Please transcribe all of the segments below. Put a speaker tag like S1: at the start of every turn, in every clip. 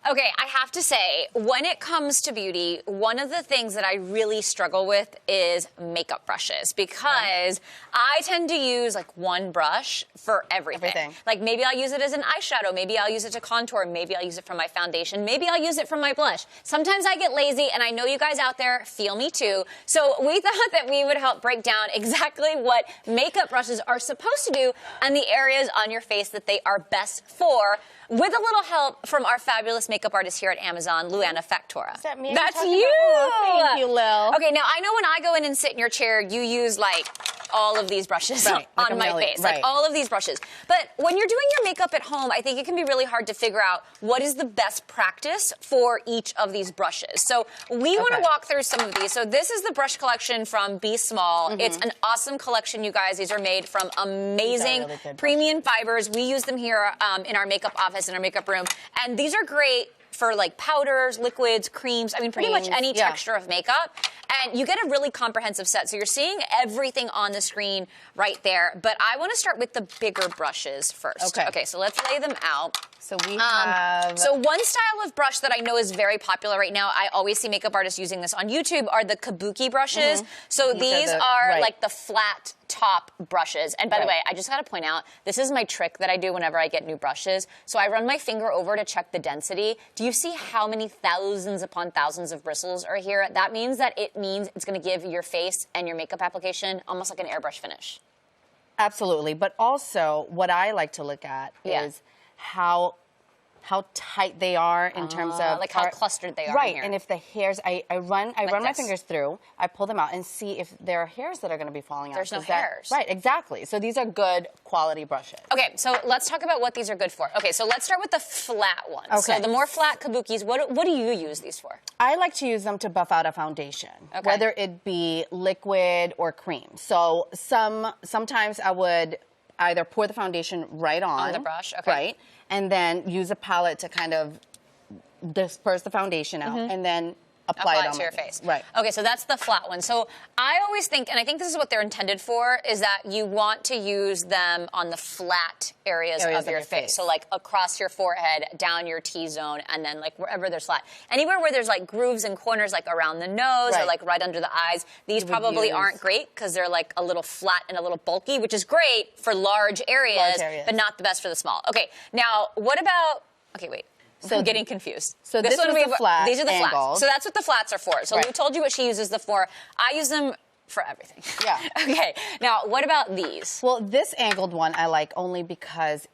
S1: Okay, I have to say, when it comes to beauty, one of the things that I really struggle with is makeup brushes because I tend to use like one brush for everything. Like maybe I'll use it as an eyeshadow, maybe I'll use it to contour, maybe I'll use it for my foundation, maybe I'll use it for my blush. Sometimes I get lazy, and I know you guys out there feel me too. So we thought that we would help break down exactly what makeup brushes are supposed to do and the areas on your face that they are best for, with a little help from our fabulous makeup artist here at Amazon, Lilliana Factora.
S2: Is that me?
S1: That's you!
S2: Thank you, Lil.
S1: Okay, now I know when I go in and sit in your chair, you use like all of these brushes on my face. Like all of these brushes. But when you're doing your makeup at home, I think it can be really hard to figure out what is the best practice for each of these brushes. So we want to walk through some of these. So this is the brush collection from Be Small. It's an awesome collection, you guys. These are made from amazing premium fibers. We use them here in our makeup office, in our makeup room. And these are great for like powders, liquids, creams, I mean pretty much any texture of makeup. And you get a really comprehensive set. So you're seeing everything on the screen right there. But I want to start with the bigger brushes first. Okay, so let's lay them out.
S2: So we have...
S1: So one style of brush that I know is very popular right now, I always see makeup artists using this on YouTube, are the kabuki brushes. So these are like the flat top brushes. And by the way, I just got to point out, this is my trick that I do whenever I get new brushes. So I run my finger over to check the density. Do you see how many thousands upon thousands of bristles are here? That means that it's going to give your face and your makeup application almost like an airbrush finish.
S2: Absolutely. But also, what I like to look at is how tight they are in terms of
S1: like how clustered they are.
S2: Right,
S1: here.
S2: And if the hairs, I run my fingers through, I pull them out and see if there are hairs that are going to be falling out.
S1: There's no hairs.
S2: Right, exactly. So these are good quality brushes.
S1: Okay, so let's talk about what these are good for. Okay, so let's start with the flat ones. Okay. So the more flat kabukis, what do you use these for?
S2: I like to use them to buff out a foundation, whether it be liquid or cream. So sometimes I would either pour the foundation right on
S1: the brush,
S2: right, and then use a palette to kind of disperse the foundation out, and then apply it
S1: to your face.
S2: Right.
S1: Okay, so that's the flat one. So I always think, and I think this is what they're intended for, is that you want to use them on the flat areas of your face. So like across your forehead, down your T-zone, and then like wherever there's flat. Anywhere where there's like grooves and corners, like around the nose or like right under the eyes, these probably aren't great because they're like a little flat and a little bulky, which is great for large areas, but not the best for the small. Okay, now what about, okay, wait. So I'm getting confused.
S2: So this one the flat.
S1: These are the
S2: angles.
S1: flats. So that's what the flats are for. So we told you what she uses them for. I use them for everything.
S2: Yeah.
S1: Okay. Now, what about these?
S2: Well, this angled one I like only because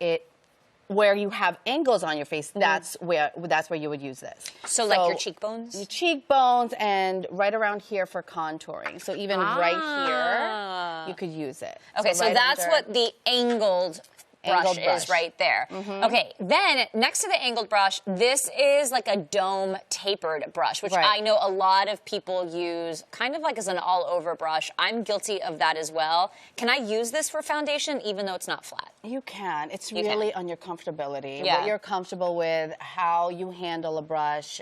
S2: where you have angles on your face, that's where you would use this.
S1: So like your cheekbones?
S2: Your cheekbones and right around here for contouring. So even right here, you could use it.
S1: Okay, so that's what the angled brush is right there. Okay, then next to the angled brush, this is like a dome tapered brush, which I know a lot of people use kind of like as an all-over brush. I'm guilty of that as well. Can I use this for foundation even though it's not flat?
S2: You can. It's really on your comfortability, what you're comfortable with, how you handle a brush.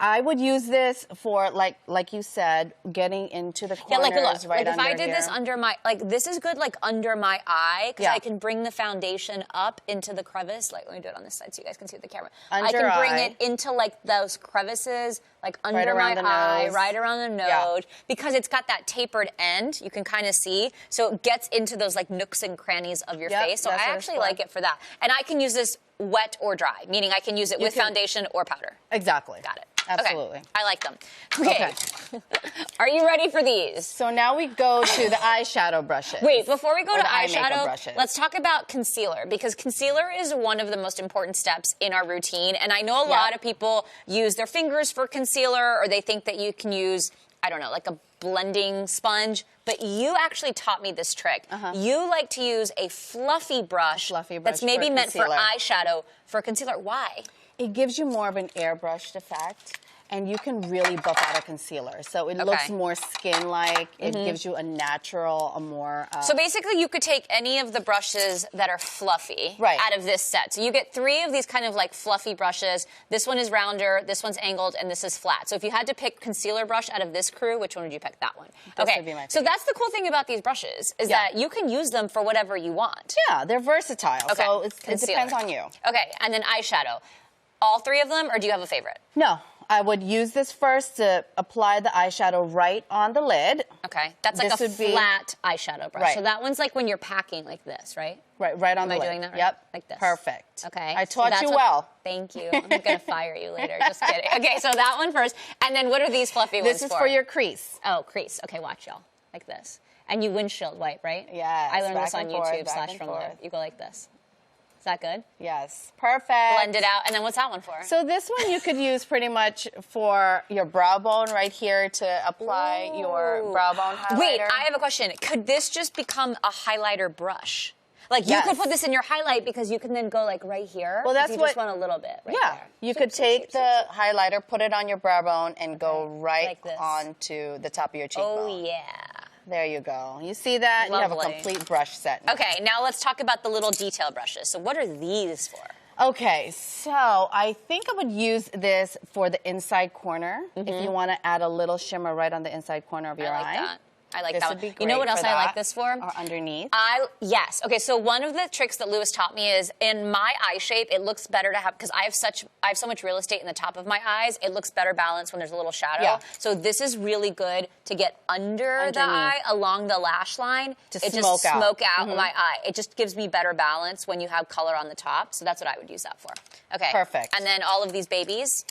S2: I would use this for, like you said, getting into the corners
S1: look,
S2: right
S1: if
S2: under
S1: I did
S2: here.
S1: this under my, this is good like under my eye because I can bring the foundation up into the crevice. Like, let me do it on this side so you guys can see the camera. I can bring it into like those crevices, like under my eye, right around the nose, because it's got that tapered end. You can kind of see, so it gets into those like nooks and crannies of your face. So I actually like it for that, and I can use this wet or dry, meaning I can use it with foundation or powder.
S2: Exactly.
S1: Got it.
S2: Absolutely.
S1: Okay. I like them. Okay. Are you ready for these?
S2: So now we go to the eyeshadow brushes.
S1: Wait, before we go to eyeshadow, let's talk about concealer, because concealer is one of the most important steps in our routine. And I know a lot of people use their fingers for concealer, or they think that you can use, I don't know, like a blending sponge. But you actually taught me this trick. You like to use a fluffy brush, that's maybe meant for eyeshadow for concealer. Why?
S2: It gives you more of an airbrushed effect, and you can really buff out a concealer. So it looks more skin-like. It gives you a natural, a more...
S1: So basically, you could take any of the brushes that are fluffy out of this set. So you get 3 of these kind of like fluffy brushes. This one is rounder, this one's angled, and this is flat. So if you had to pick concealer brush out of this crew, which one would you pick? That one.
S2: This would be my favorite.
S1: So that's the cool thing about these brushes, is that you can use them for whatever you want.
S2: Yeah, they're versatile. So it depends on you.
S1: Okay, and then eyeshadow. all three of them, or do you have a favorite?
S2: No. I would use this first to apply the eyeshadow right on the lid.
S1: Okay. That's like a flat eyeshadow brush.
S2: Right.
S1: So that one's like when you're packing like this, right?
S2: Right on the lid.
S1: Am I doing that right?
S2: Yep.
S1: Like this.
S2: Perfect.
S1: Okay.
S2: I taught you well.
S1: Thank you. I'm going to fire you later. Just kidding. Okay, so that one first. And then what are these fluffy ones for?
S2: This is for your crease.
S1: Oh, crease. Okay, watch, y'all. Like this. And you windshield wipe, right?
S2: Yes.
S1: I learned this on YouTube /from. You go like this. Is that good?
S2: Yes. Perfect.
S1: Blend it out. And then what's that one for?
S2: So this one you could use pretty much for your brow bone right here to apply your brow bone highlighter.
S1: Wait, I have a question. Could this just become a highlighter brush? Like you could put this in your highlight because you can then go like right here.
S2: Well, that's
S1: you
S2: what.
S1: Just want a little bit. Right
S2: yeah,
S1: there.
S2: you could take the highlighter, put it on your brow bone, and go right
S1: like
S2: onto the top of your cheekbone.
S1: Oh yeah.
S2: There you go. You see that?
S1: Lovely.
S2: You have a complete brush set now.
S1: Okay, now let's talk about the little detail brushes. So what are these for?
S2: Okay, so I think I would use this for the inside corner if you want to add a little shimmer right on the inside corner of your eye.
S1: That. I like
S2: this
S1: that
S2: would be
S1: one.
S2: great
S1: You know what else
S2: for
S1: I like
S2: that,
S1: this for?
S2: or underneath.
S1: Yes. Okay, so one of the tricks that Lewis taught me is in my eye shape, it looks better to have, because I have so much real estate in the top of my eyes, it looks better balanced when there's a little shadow. Yeah. So this is really good to get under the eye, along the lash line.
S2: To
S1: smoke out my eye. It just gives me better balance when you have color on the top. So that's what I would use that for. Okay.
S2: Perfect.
S1: And then all of these babies.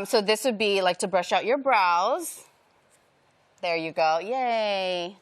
S2: So this would be like to brush out your brows. There you go. Yay.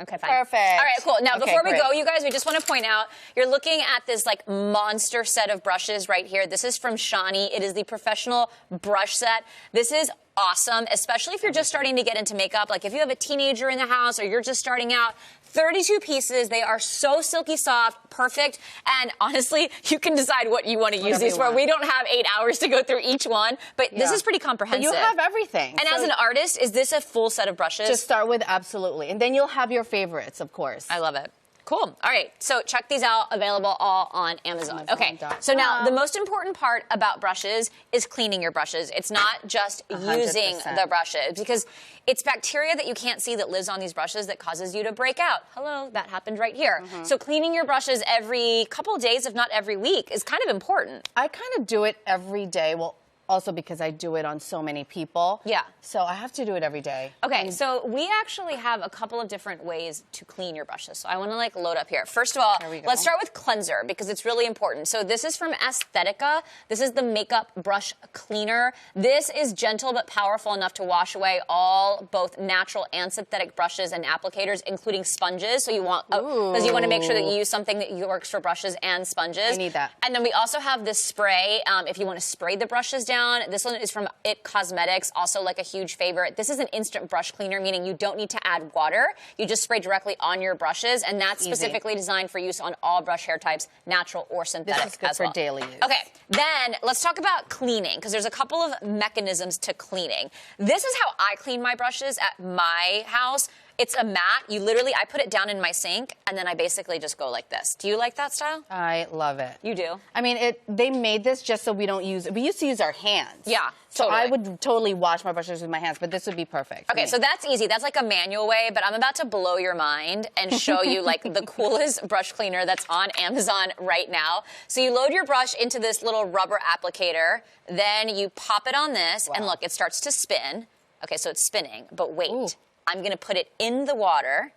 S1: Okay, fine.
S2: Perfect.
S1: All right, cool. Now, before we
S2: great.
S1: go, you guys, we just want to point out, you're looking at this, like, monster set of brushes right here. This is from Shani. It is the professional brush set. This is awesome, especially if you're just starting to get into makeup. Like, if you have a teenager in the house or you're just starting out, 32 pieces. They are so silky soft, perfect, and honestly, you can decide what you want to use these for. We don't have 8 hours to go through each one, but this is pretty comprehensive.
S2: But you have everything.
S1: And as an artist, is this a full set of brushes?
S2: To start with, absolutely. And then you'll have your favorites, of course.
S1: I love it. Cool. All right. So check these out. Available all on Amazon. Okay. So now the most important part about brushes is cleaning your brushes. It's not just 100%. Using the brushes, because it's bacteria that you can't see that lives on these brushes that causes you to break out. Hello, that happened right here. So cleaning your brushes every couple of days, if not every week, is kind of important.
S2: I kind of do it every day. Well, also because I do it on so many people.
S1: Yeah.
S2: So I have to do it every day.
S1: Okay, so we actually have a couple of different ways to clean your brushes. So I want to like load up here. First of all, let's start with cleanser because it's really important. So this is from Aesthetica. This is the makeup brush cleaner. This is gentle but powerful enough to wash away all both natural and synthetic brushes and applicators, including sponges. So you want, because you want to make sure that you use something that works for brushes and sponges.
S2: I need that.
S1: And then we also have this spray. If you want to spray the brushes down. This one is from It Cosmetics, also like a huge favorite. This is an instant brush cleaner, meaning you don't need to add water. You just spray directly on your brushes, and that's specifically designed for use on all brush hair types, natural or synthetic.
S2: This is good for daily use.
S1: Okay, then let's talk about cleaning, because there's a couple of mechanisms to cleaning. This is how I clean my brushes at my house. It's a mat. You literally, I put it down in my sink, and then I basically just go like this. Do you like that style?
S2: I love it.
S1: You do?
S2: I mean, they made this just so we don't use it. We used to use our hands.
S1: Yeah,
S2: so
S1: totally.
S2: I would totally wash my brushes with my hands, but this would be perfect.
S1: Okay, so that's easy. That's like a manual way, but I'm about to blow your mind and show you like the coolest brush cleaner that's on Amazon right now. So you load your brush into this little rubber applicator, then you pop it on this, and look, it starts to spin. Okay, so it's spinning, but wait. Ooh. I'm going to put it in the water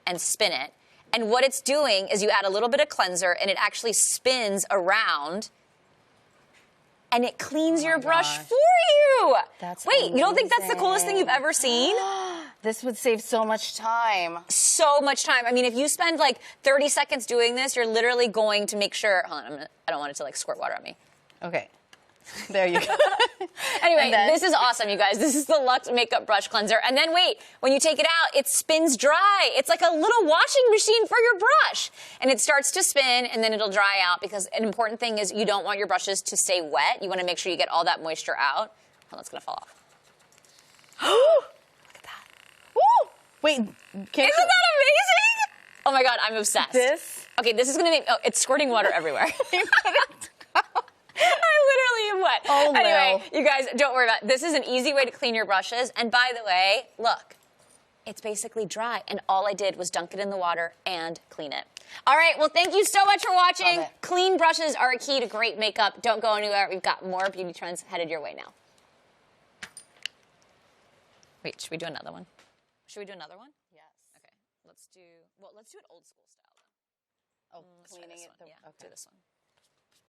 S1: and spin it. And what it's doing is you add a little bit of cleanser, and it actually spins around, and it cleans your brush for you.
S2: That's
S1: Wait,
S2: amazing.
S1: You don't think that's the coolest thing you've ever seen?
S2: This would save so much time.
S1: So much time. I mean, if you spend like 30 seconds doing this, you're literally going to make sure... Hold on, I don't want it to like squirt water on me.
S2: Okay. There you go.
S1: Anyway, this is awesome, you guys. This is the Luxe Makeup Brush Cleanser. And then wait, when you take it out, it spins dry. It's like a little washing machine for your brush. And it starts to spin, and then it'll dry out, because an important thing is you don't want your brushes to stay wet. You want to make sure you get all that moisture out. Oh, that's going to fall off. Look at that.
S2: Woo! Wait,
S1: isn't that amazing? Oh my God, I'm obsessed.
S2: This?
S1: Okay, this is going to make... Oh, it's squirting water everywhere. I literally am wet.
S2: Oh,
S1: anyway, you guys, don't worry about it. This is an easy way to clean your brushes. And by the way, look, it's basically dry. And all I did was dunk it in the water and clean it. All right, well, thank you so much for watching. Clean brushes are a key to great makeup. Don't go anywhere. We've got more beauty trends headed your way now. Wait, should we do another one? Should we do another one?
S2: Yes.
S1: Okay, let's do it old school style, though.
S2: Oh, cleaning it.
S1: Yeah,
S2: okay.
S1: do this one.